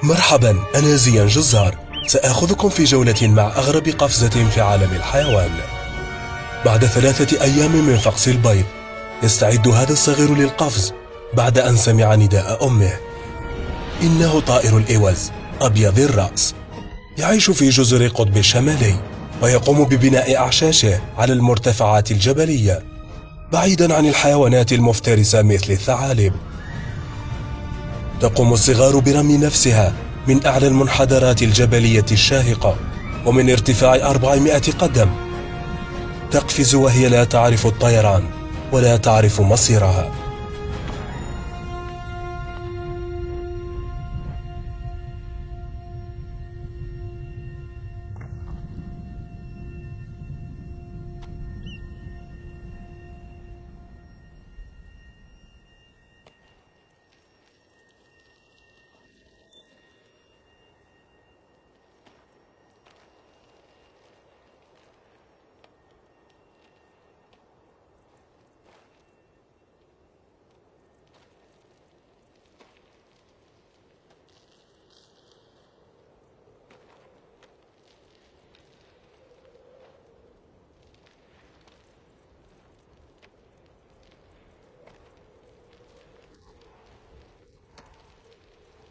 مرحبا، أنا زيان جزار. سآخذكم في جولة مع أغرب قفزة في عالم الحيوان. بعد 3 أيام من فقس البيض، يستعد هذا الصغير للقفز بعد أن سمع نداء أمه. إنه طائر الإوز أبيض الرأس، يعيش في جزر قطب الشمالي، ويقوم ببناء أعشاشه على المرتفعات الجبلية بعيدا عن الحيوانات المفترسة مثل الثعالب. تقوم الصغار برمي نفسها من أعلى المنحدرات الجبلية الشاهقة ومن ارتفاع 400 قدم. تقفز وهي لا تعرف الطيران ولا تعرف مصيرها.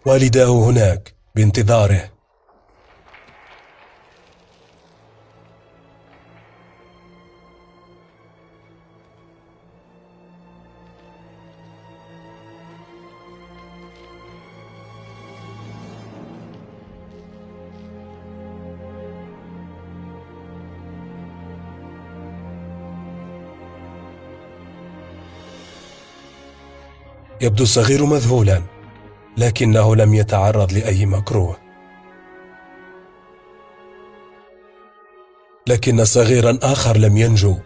والداه هناك بانتظاره. يبدو الصغير مذهولا، لكنه لم يتعرض لأي مكروه. لكن صغيرا آخر لم ينجو.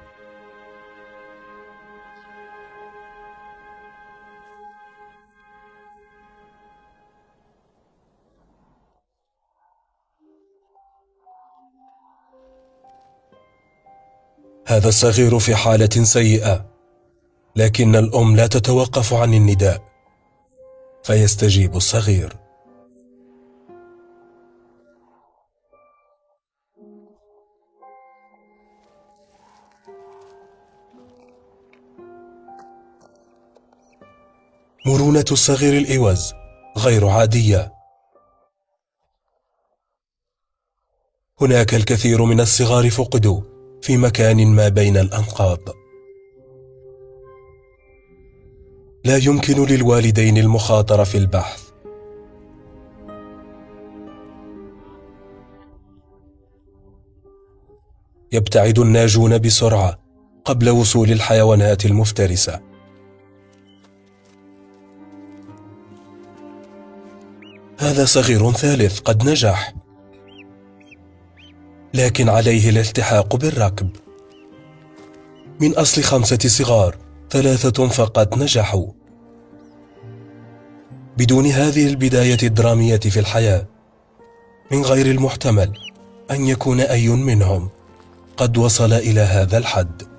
هذا الصغير في حالة سيئة، لكن الأم لا تتوقف عن النداء، فيستجيب الصغير. مرونة الصغير الإوز غير عادية. هناك الكثير من الصغار فقدوا في مكان ما بين الأنقاض. لا يمكن للوالدين المخاطرة في البحث. يبتعد الناجون بسرعة قبل وصول الحيوانات المفترسة. هذا صغير ثالث قد نجح، لكن عليه الالتحاق بالركب. من أصل 5 صغار 3 فقط نجحوا. بدون هذه البداية الدرامية في الحياة، من غير المحتمل أن يكون أي منهم قد وصل إلى هذا الحد.